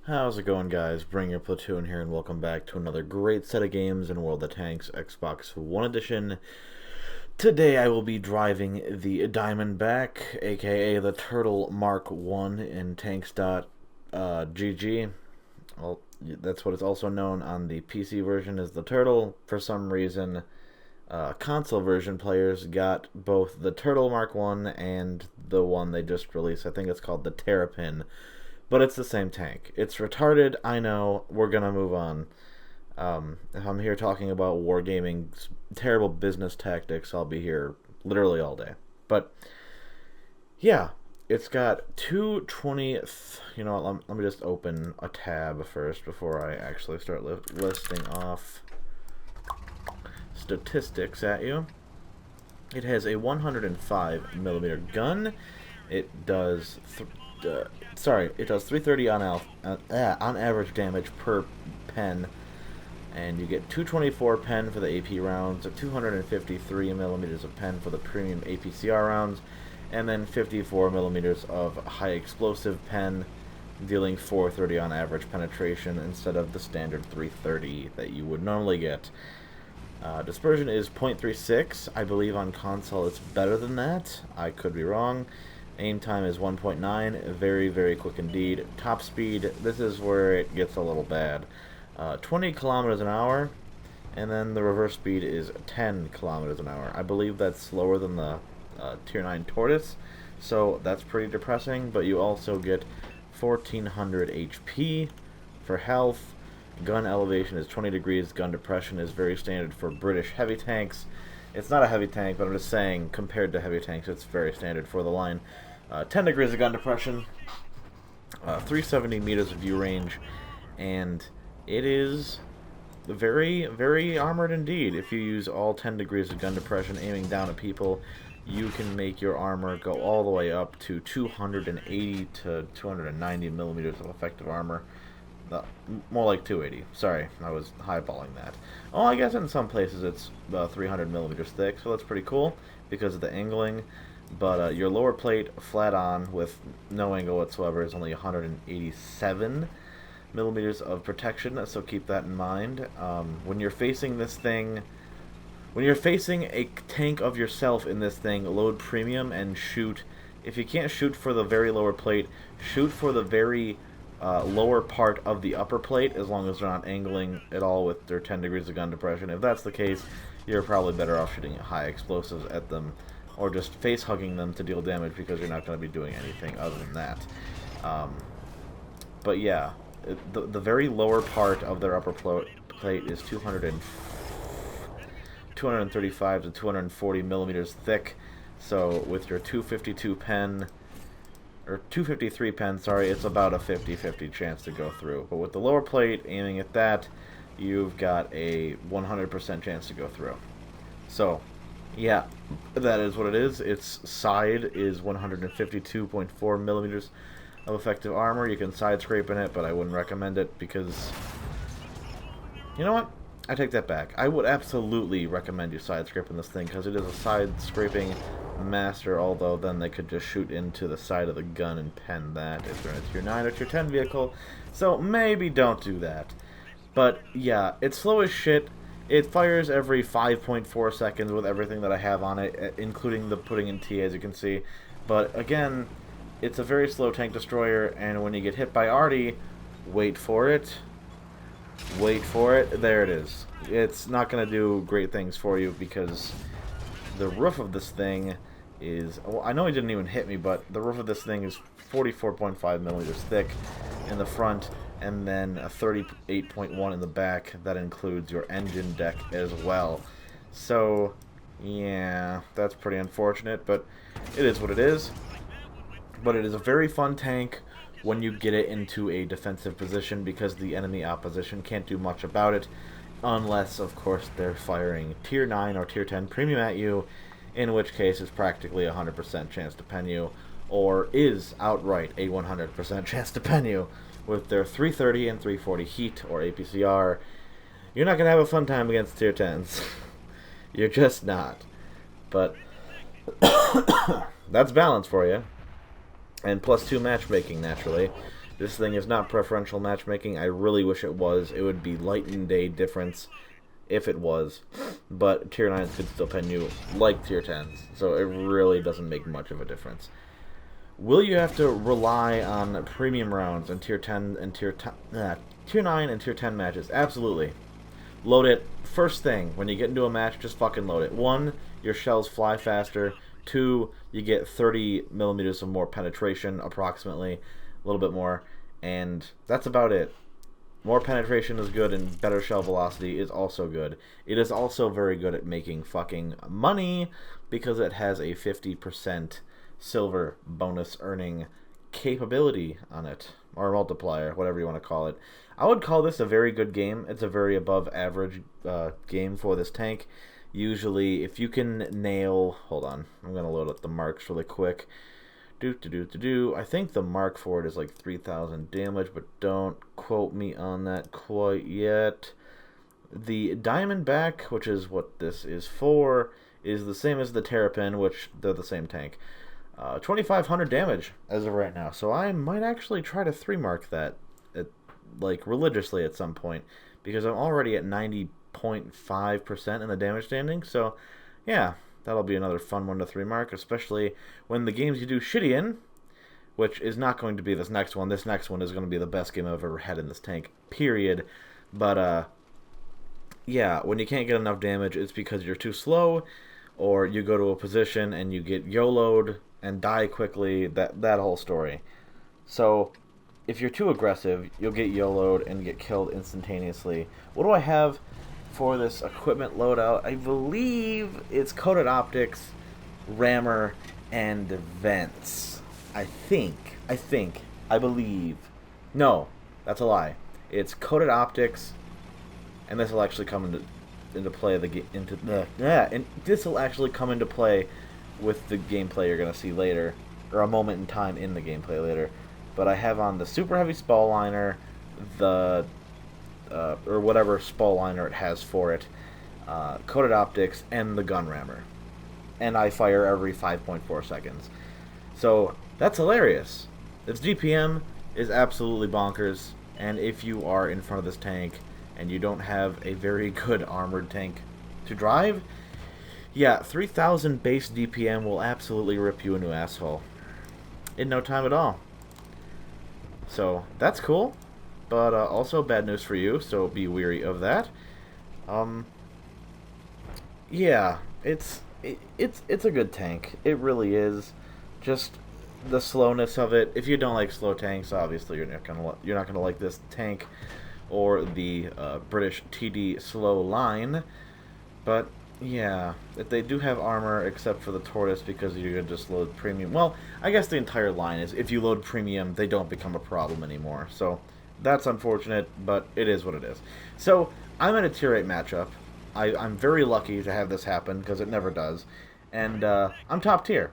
How's it going, guys? Bring your platoon here, and welcome back to another great set of games in World of Tanks Xbox One Edition. Today I will be driving the Diamondback, aka the Turtle Mark 1 in Tanks.gg. Well, that's what it's also known on the PC version as the Turtle. For some reason, console version players got both the Turtle Mark 1 and the one they just released. I think it's called the Terrapin. But it's the same tank. It's retarded, I know. We're gonna move on. If I'm here talking about wargaming's terrible business tactics, I'll be here literally all day. But, yeah, it's got 220... You know what, let me just open a tab first before I actually start listing off statistics at you. It has a 105mm gun. It does... it does 330 on average damage per pen, and you get 224 pen for the AP rounds, 253 millimeters of pen for the premium APCR rounds, and then 54 millimeters of high explosive pen, dealing 430 on average penetration instead of the standard 330 that you would normally get. Dispersion is 0.36. I believe on console it's better than that. I could be wrong. Aim time is 1.9, very, very quick indeed. Top speed, this is where it gets a little bad. 20 kilometers an hour, and then the reverse speed is 10 kilometers an hour. I believe that's slower than the Tier 9 Tortoise, so that's pretty depressing, but you also get 1400 HP for health. Gun elevation is 20 degrees. Gun depression is very standard for British heavy tanks. It's not a heavy tank, but I'm just saying, compared to heavy tanks, it's very standard for the line. 10 degrees of gun depression, 370 meters of view range, and it is very, very armored indeed. If you use all 10 degrees of gun depression aiming down at people, you can make your armor go all the way up to 280 to 290 millimeters of effective armor. More like 280. Sorry, I was highballing that. Oh, I guess in some places it's 300 millimeters thick, so that's pretty cool because of the angling. But your lower plate, flat on, with no angle whatsoever, is only 187 millimeters of protection, so keep that in mind. When you're facing this thing, when you're facing a tank of yourself in this thing, load premium and shoot. If you can't shoot for the very lower plate, shoot for the very lower part of the upper plate, as long as they're not angling at all with their 10 degrees of gun depression. If that's the case, you're probably better off shooting high explosives at them, or just face hugging them to deal damage, because you're not going to be doing anything other than that. But yeah, the very lower part of their upper plate is 235 to 240 millimeters thick. So with your 252 pen, or 253 pen, sorry, it's about a 50-50 chance to go through. But with the lower plate, aiming at that, you've got a 100% chance to go through. So, yeah, that is what it is. Its side is 152.4 millimeters of effective armor. You can side scrape in it, but I wouldn't recommend it because... You know what? I take that back. I would absolutely recommend you side scraping this thing, because it is a side scraping master, although then they could just shoot into the side of the gun and pen that if they're in a Tier 9 or Tier 10 vehicle. So maybe don't do that. But yeah, it's slow as shit. It fires every 5.4 seconds with everything that I have on it, including the putting in T, as you can see. But again, it's a very slow tank destroyer, and when you get hit by arty, wait for it. Wait for it. There it is. It's not going to do great things for you, because the roof of this thing is... Well, I know he didn't even hit me, but the roof of this thing is 44.5 millimeters thick in the front, and then a 38.1 in the back. That includes your engine deck as well. So, yeah, that's pretty unfortunate, but it is what it is. But it is a very fun tank when you get it into a defensive position, because the enemy opposition can't do much about it, unless, of course, they're firing Tier 9 or Tier 10 premium at you, in which case it's practically a 100% chance to pen you, or is outright a 100% chance to pen you. With their 330 and 340 heat, or APCR, you're not going to have a fun time against Tier 10s. You're just not. But that's balance for you. And +2 matchmaking, naturally, This thing is not preferential matchmaking. I really wish it was. It would be light and day difference if it was. But tier 9s could still pen you like tier 10s. So it really doesn't make much of a difference. Will you have to rely on premium rounds and tier 10 and tier 9 and tier 10 matches? Absolutely. Load it first thing. When you get into a match, just fucking load it. 1, your shells fly faster. 2, you get 30 millimeters of more penetration, approximately. A little bit more. And that's about it. More penetration is good, and better shell velocity is also good. It is also very good at making fucking money because it has a 50% silver bonus earning capability on it, or multiplier, whatever you want to call it. I would call this a very good game. It's a very above average game for this tank. Usually, if you can nail... Hold on, I'm going to load up the marks really quick. I think the mark for it is like 3,000 damage, but don't quote me on that quite yet. The Diamondback, which is what this is for, is the same as the Terrapin, which they're the same tank. 2,500 damage as of right now, so I might actually try to 3-mark that like religiously at some point, because I'm already at 90.5% in the damage standing, so yeah, that'll be another fun one to 3-mark, especially when the games you do shitty in, which is not going to be this next one. This next one is going to be the best game I've ever had in this tank, period. But, yeah, when you can't get enough damage, it's because you're too slow, or you go to a position and you get YOLO'd and die quickly, that whole story. So, if you're too aggressive, you'll get YOLO'd and get killed instantaneously. What do I have for this equipment loadout? I believe it's coated optics, rammer, and vents. I believe. No, that's a lie. It's coated optics, and this will actually come into play this will actually come into play with the gameplay you're gonna see later, or a moment in time in the gameplay later. But I have on the super heavy spall liner, the or whatever spall liner it has for it, coated optics, and the gun rammer. And I fire every 5.4 seconds. So that's hilarious. Its DPM is absolutely bonkers, and if you are in front of this tank and you don't have a very good armored tank to drive, yeah, 3,000 base DPM will absolutely rip you a new asshole in no time at all. So that's cool, but also bad news for you, so be weary of that. Yeah, it's a good tank. It really is. Just the slowness of it. If you don't like slow tanks, obviously you're not gonna like this tank or the British TD slow line. But yeah, they do have armor except for the tortoise because you can just load premium. Well, I guess the entire line is if you load premium, they don't become a problem anymore. So that's unfortunate, but it is what it is. So I'm in a tier 8 matchup. I'm very lucky to have this happen because it never does. And I'm top tier.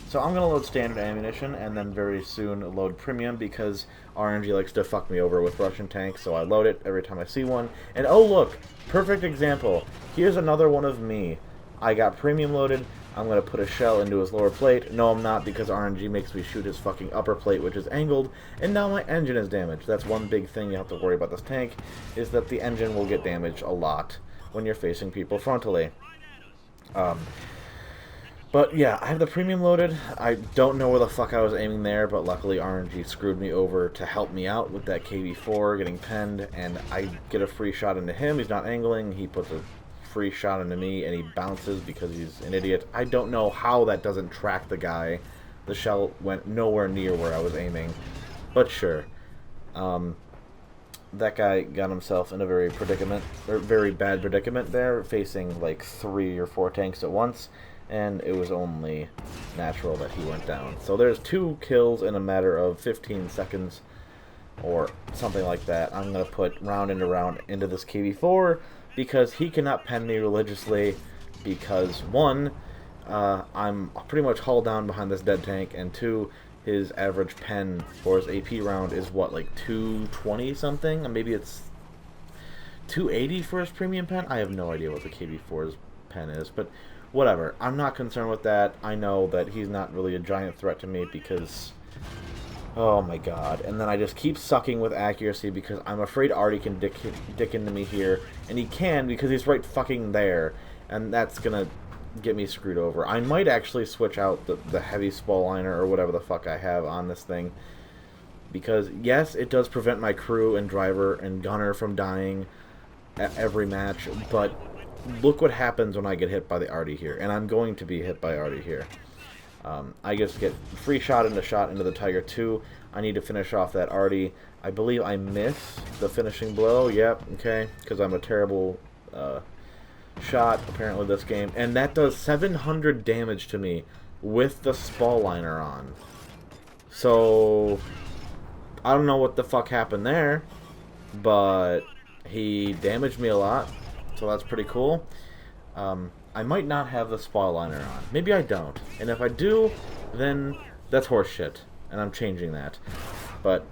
So I'm going to load standard ammunition and then very soon load premium because RNG likes to fuck me over with Russian tanks, so I load it every time I see one. And oh look, perfect example. Here's another one of me. I got premium loaded. I'm going to put a shell into his lower plate. No, I'm not, because RNG makes me shoot his fucking upper plate, which is angled, and now my engine is damaged. That's one big thing you have to worry about this tank, is that the engine will get damaged a lot when you're facing people frontally. But yeah, I have the premium loaded. I don't know where the fuck I was aiming there, but luckily RNG screwed me over to help me out with that KV4 getting penned, and I get a free shot into him. He's not angling. He puts a free shot into me, and he bounces because he's an idiot. I don't know how that doesn't track the guy. The shell went nowhere near where I was aiming, but sure. That guy got himself in a very bad predicament there, facing like 3 or 4 tanks at once. And it was only natural that he went down. So there's 2 kills in a matter of 15 seconds, or something like that. I'm going to put round into this KV4, because he cannot pen me religiously, because 1, I'm pretty much hauled down behind this dead tank, and 2, his average pen for his AP round is what, like 220 something? Maybe it's 280 for his premium pen? I have no idea what the KV4's pen is, but whatever. I'm not concerned with that. I know that he's not really a giant threat to me because Oh my god. And then I just keep sucking with accuracy because I'm afraid Artie can dick into me here. And he can because he's right fucking there. And that's gonna get me screwed over. I might actually switch out the heavy spall liner or whatever the fuck I have on this thing. Because, yes, it does prevent my crew and driver and gunner from dying at every match. But look what happens when I get hit by the Artie here. And I'm going to be hit by Artie here. I just get free shot into the Tiger 2. I need to finish off that Artie. I believe I miss the finishing blow. Yep, okay, because I'm a terrible shot, apparently, this game. And that does 700 damage to me with the spall liner on. So, I don't know what the fuck happened there, but he damaged me a lot, so that's pretty cool. I might not have the spall liner on. Maybe I don't. And if I do, then that's horseshit. And I'm changing that. But,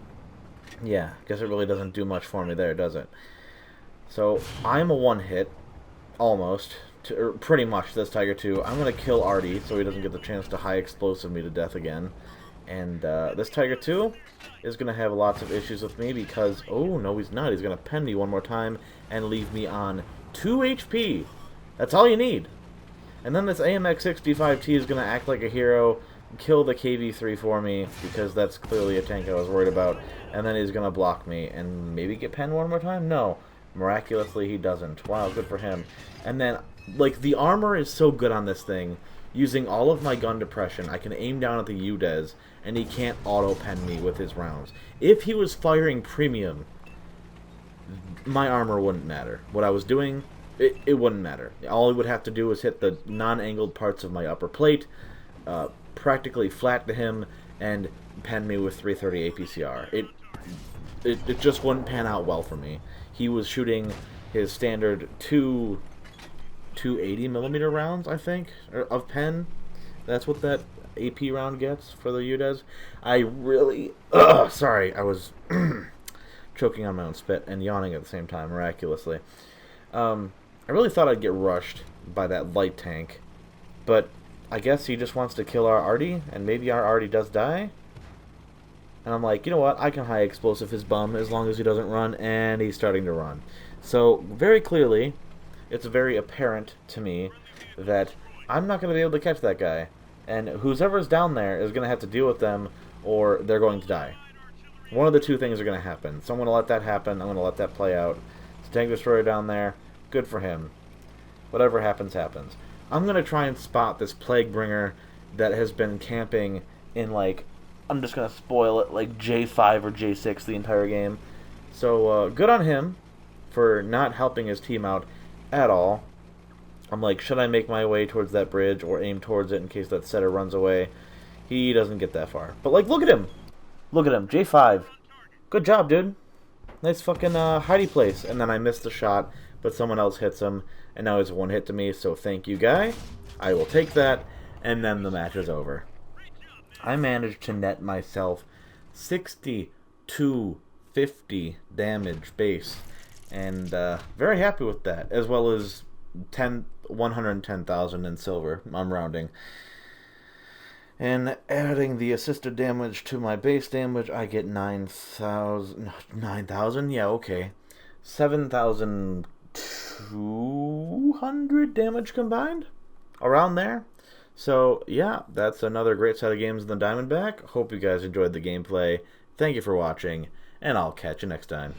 yeah, I guess it really doesn't do much for me there, does it? So, I'm a one-hit, almost, or pretty much, this Tiger 2. I'm going to kill Artie so he doesn't get the chance to high explosive me to death again. And this Tiger 2 is going to have lots of issues with me because, oh, no, he's not. He's going to pen me one more time and leave me on 2 HP. That's all you need. And then this AMX-65T is going to act like a hero, kill the KV-3 for me, because that's clearly a tank I was worried about, and then he's going to block me and maybe get penned one more time? No. Miraculously, he doesn't. Wow, good for him. And then, like, the armor is so good on this thing. Using all of my gun depression, I can aim down at the UDES, and he can't auto-pen me with his rounds. If he was firing premium, my armor wouldn't matter. What I was doing, it wouldn't matter. All he would have to do is hit the non-angled parts of my upper plate, practically flat to him, and pen me with 330 APCR. It just wouldn't pan out well for me. He was shooting his standard 280mm rounds, I think, of pen. That's what that AP round gets for the UDES. I really... sorry, I was choking on my own spit and yawning at the same time, miraculously. I really thought I'd get rushed by that light tank, but I guess he just wants to kill our Artie, and maybe our Artie does die. And I'm like, you know what, I can high explosive his bum as long as he doesn't run, and he's starting to run. So, very clearly, it's very apparent to me that I'm not going to be able to catch that guy. And whoever's down there is going to have to deal with them, or they're going to die. One of the two things are going to happen. So I'm going to let that happen. I'm going to let that play out. It's a tank destroyer down there. Good for him. Whatever happens, happens. I'm going to try and spot this plague bringer that has been camping in, like, I'm just going to spoil it, like J5 or J6 the entire game. So, good on him for not helping his team out at all. I'm like, should I make my way towards that bridge or aim towards it in case that setter runs away? He doesn't get that far. But, like, look at him. Look at him. J5. Good job, dude. Nice fucking hidey place. And then I missed the shot, but someone else hits him, and now he's one hit to me, so thank you, guy. I will take that, and then the match is over. I managed to net myself 6250 damage base, and very happy with that, as well as 110,000 in silver. I'm rounding. And adding the assisted damage to my base damage, I get 9,000? Yeah, okay. 7,200 damage combined? Around there. So, yeah, that's another great set of games in the Diamondback. Hope you guys enjoyed the gameplay. Thank you for watching, and I'll catch you next time.